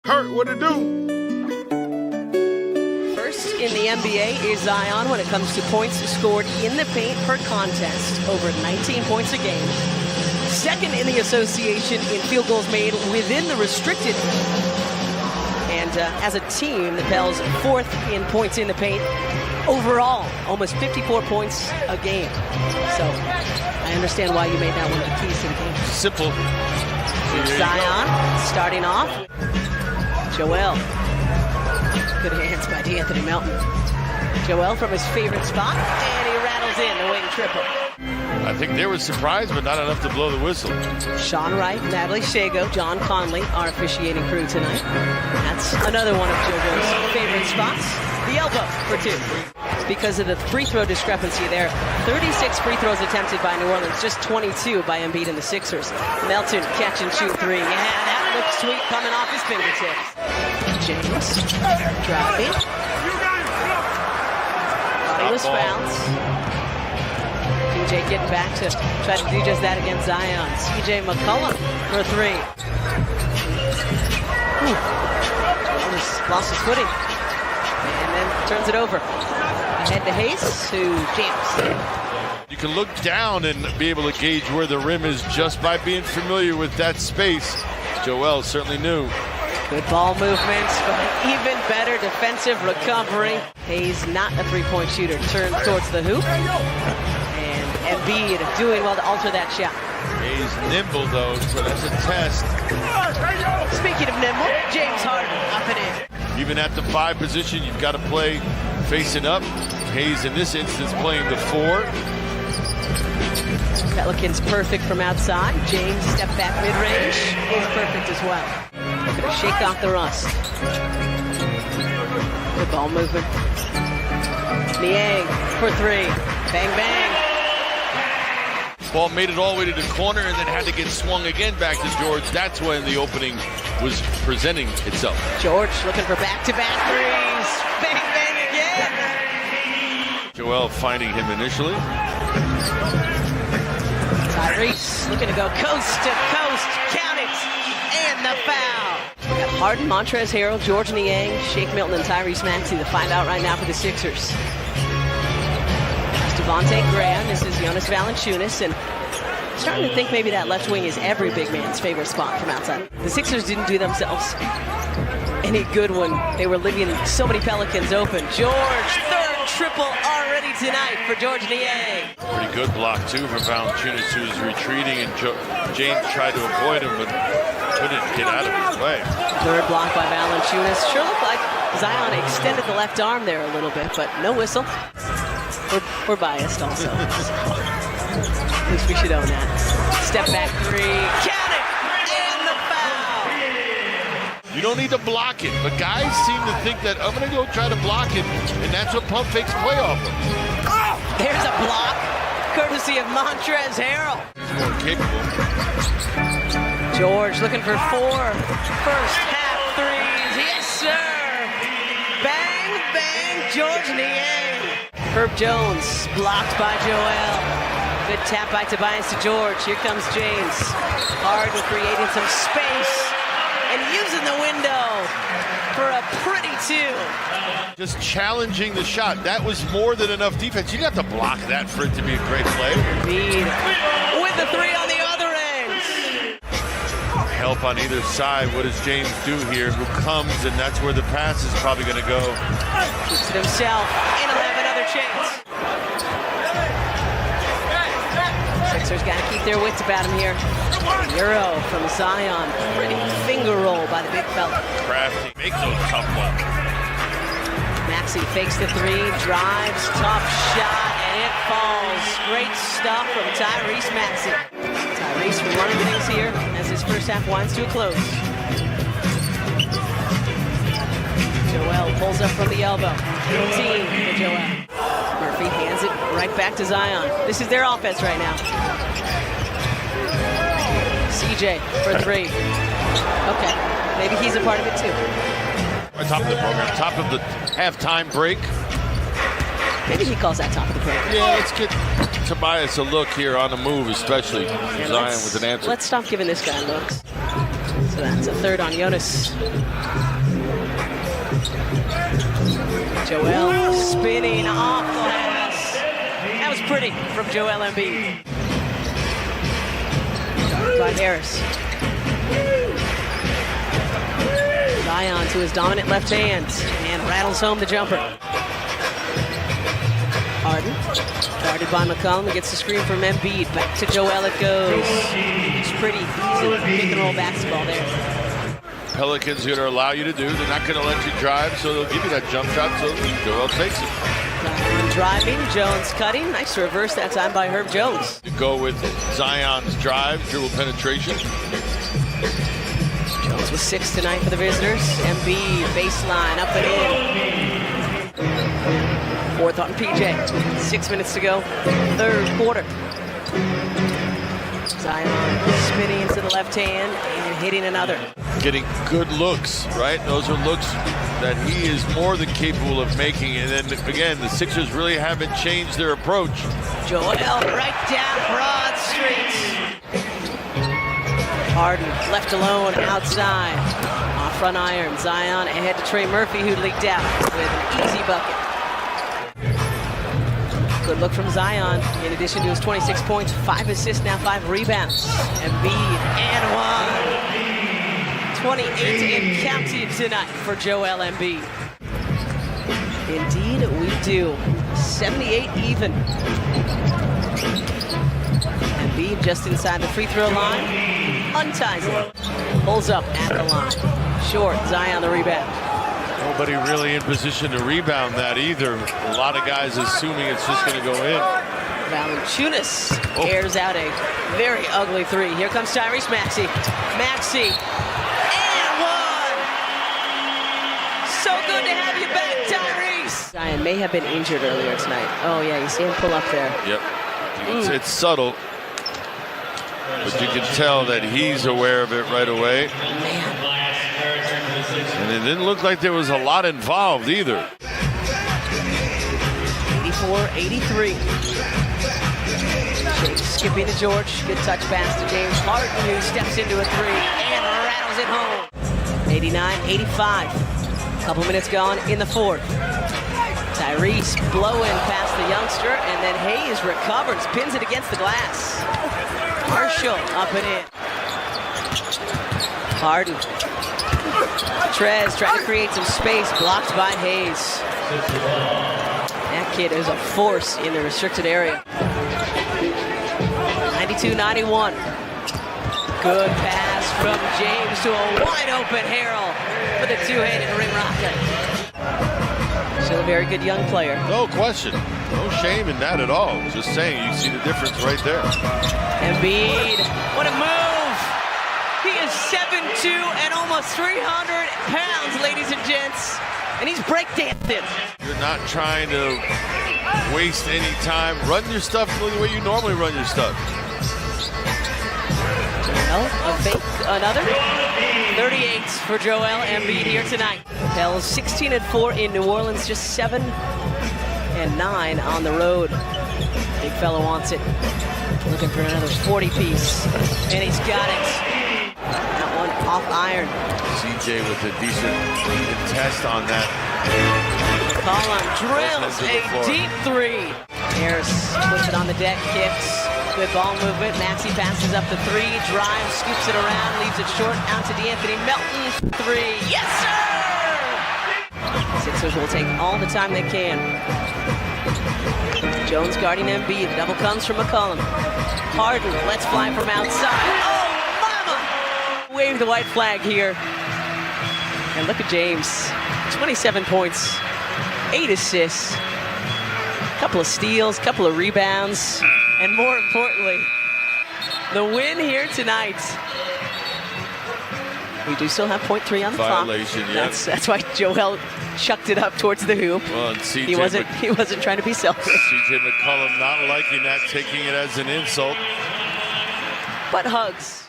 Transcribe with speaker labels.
Speaker 1: Hurt, what it do?
Speaker 2: First in the NBA is Zion when it comes to points scored in the paint per contest, over 19 points a game. Second in the association in field goals made within the restricted area. And as a team, the Pels fourth in points in the paint overall, almost 54 points a game. So I understand why you made that one of the keys to the game.
Speaker 1: Simple.
Speaker 2: Zion starting off. Joel. Good hands by D'Anthony Melton. Joel from his favorite spot, and he rattles in the wing triple.
Speaker 1: I think they were surprised, but not enough to blow the whistle.
Speaker 2: Sean Wright, Natalie Shago, John Conley, our officiating crew tonight. That's another one of JoJo's favorite spots. The elbow for two. It's because of the free throw discrepancy there. 36 free throws attempted by New Orleans, just 22 by Embiid and the Sixers. Melton catch and shoot three. Yeah, that looks sweet coming off his fingertips. James driving. Thought he was fouled. PJ getting back to try to do just that against Zion. CJ McCollum for three. Lost his footing. And then turns it over. Ahead to Hayes, who jams.
Speaker 1: You can look down and be able to gauge where the rim is just by being familiar with that space. Joel certainly knew.
Speaker 2: Good ball movements, but even better defensive recovery. Hayes, not a three-point shooter, turns towards the hoop. And Embiid doing well to alter that shot.
Speaker 1: Hayes nimble though, so that's a test.
Speaker 2: Speaking of nimble, James Harden up and in.
Speaker 1: Even at the 5 position, you've got to play facing up. Hayes in this instance playing the 4.
Speaker 2: Pelicans perfect from outside. James step back mid-range is perfect as well. Looking to shake off the rust. Good ball movement. Niang for three. Bang, bang.
Speaker 1: Ball made it all the way to the corner and then had to get swung again back to George. That's when the opening was presenting itself.
Speaker 2: George looking for back-to-back threes. Bang, bang again.
Speaker 1: Joel finding him initially.
Speaker 2: Tyrese looking to go coast to coast. Count it. And the foul. We got Harden, Montrezl Harrell, George Niang, Shake Milton, and Tyrese Maxey to find out right now for the Sixers. It's Devontae Graham. This is Jonas Valanciunas. And starting to think maybe that left wing is every big man's favorite spot from outside. The Sixers didn't do themselves any good when they were leaving so many Pelicans open. George, third triple already tonight for George Niang.
Speaker 1: Pretty good block, too, from Valanciunas, who was retreating, and James tried to avoid him, but couldn't get out of his way.
Speaker 2: Third block by Valanciunas. Sure looked like Zion extended the left arm there a little bit, but no whistle. We're biased also. At least we should own that. Step back three. Count it! And the foul!
Speaker 1: You don't need to block it, but guys seem to think that I'm going to go try to block it, and that's what pump fakes play off of.
Speaker 2: There's a block, courtesy of Montrezl Harrell.
Speaker 1: He's more capable.
Speaker 2: George looking for 4 first half threes. Yes, sir! Bang, bang, George Niang. Herb Jones blocked by Joel. Good tap by Tobias to George. Here comes James. Harden creating some space and using the window for a pretty 2.
Speaker 1: Just challenging the shot. That was more than enough defense. You didn't have to block that for it to be a great play.
Speaker 2: Embiid with the 3 on the other end.
Speaker 1: Help on either side. What does James do here? Who comes, and that's where the pass is probably going to go.
Speaker 2: Keeps it himself, and he'll have another chance. Sixers got to keep their wits about him here. Euro from Zion. Pretty finger roll by the big fella.
Speaker 1: Crafty. Make those tough ones.
Speaker 2: Maxey fakes the 3, drives, tough shot, and it falls. Great stuff from Tyrese Maxey. Tyrese running things here as his first half winds to a close. Joel pulls up from the elbow. 18 for Joel. Murphy hands it right back to Zion. This is their offense right now. CJ for 3. Okay, maybe he's a part of it too.
Speaker 1: Right, top of the program, top of the halftime break.
Speaker 2: Maybe he calls that top of the program.
Speaker 1: Yeah, let's get Tobias a look here on the move, especially Zion with an answer.
Speaker 2: Let's stop giving this guy looks. So That's a third on Jonas. Joel spinning off the glass. That was pretty from Joel Embiid. By Harris. Zion to his dominant left hand and rattles home the jumper. Harden, guarded by McCollum, gets the screen from Embiid. Back to Joel it goes. It's pretty easy pick and roll basketball there.
Speaker 1: Pelicans going to allow you to do. They're not going to let you drive, so they'll give you that jump shot, so Joel takes it.
Speaker 2: Driving, Jones cutting. Nice reverse that time by Herb Jones.
Speaker 1: You go with Zion's drive, dribble penetration.
Speaker 2: Jones was 6 tonight for the visitors. Embiid, baseline, up and in. Fourth on PJ. 6 minutes to go. Third quarter. Zion spinning into the left hand and hitting another.
Speaker 1: Getting good looks, right? Those are looks that he is more than capable of making. And then again, the Sixers really haven't changed their approach.
Speaker 2: Joel right down Broad Street. Harden left alone outside. Off front iron. Zion ahead to Trey Murphy, who leaked out with an easy bucket. Good look from Zion. In addition to his 26 points, 5 assists, now 5 rebounds. Embiid and one. 28 and counting tonight for Joel Embiid. Indeed, we do. 78 even. Embiid just inside the free throw line. Unties it. Pulls up at the line. Short, Zion the rebound.
Speaker 1: Nobody really in position to rebound that either. A lot of guys assuming it's just going to go in.
Speaker 2: Valanciunas airs out a very ugly three. Here comes Tyrese Maxey. Maxey. And one! So good to have you back, Tyrese! Zion may have been injured earlier tonight. Oh, yeah, you see him pull up there.
Speaker 1: Yep. It's subtle. But you can tell that he's aware of it right away.
Speaker 2: Man.
Speaker 1: And it didn't look like there was a lot involved either.
Speaker 2: 84-83. Skipping to George. Good touch pass to James Harden, who steps into a three and rattles it home. 89-85. Couple minutes gone in the fourth. Tyrese blowing past the youngster, and then Hayes recovers, pins it against the glass. Marshall up and in. Harden. Trez trying to create some space, blocked by Hayes. That kid is a force in the restricted area. 92-91. Good pass from James to a wide open Harrell for the two-handed ring rocket. Still a very good young player.
Speaker 1: No question. No shame in that at all. Just saying, you see the difference right there.
Speaker 2: Embiid, what a move! He is 7'2" and almost 300 pounds, ladies and gents. And he's breakdancing. You're
Speaker 1: not trying to waste any time. Run your stuff the way you normally run your stuff.
Speaker 2: Well, a fake, another. 38 for Joel Embiid here tonight. Pels 16-4 in New Orleans, just 7-9 on the road. Big fella wants it. Looking for another 40-piece. And he's got it. That one off iron.
Speaker 1: CJ with a decent test on that.
Speaker 2: McCollum drills a deep three. Harris puts it on the deck, kicks. Good ball movement. Maxey passes up the three, drives, scoops it around, leaves it short out to DeAnthony Melton. Three. Yes, sir! Sixers will take all the time they can. Jones guarding Embiid. Double comes from McCollum. Harden lets fly from outside. Oh, mama! Wave the white flag here. And look at James. 27 points, 8 assists, couple of steals, couple of rebounds, and more importantly, the win here tonight. We do still have .3 on the clock.
Speaker 1: Yeah.
Speaker 2: That's why Joel chucked it up towards the hoop.
Speaker 1: Well, and
Speaker 2: he wasn't trying to be selfish.
Speaker 1: CJ McCollum not liking that, taking it as an insult.
Speaker 2: But hugs.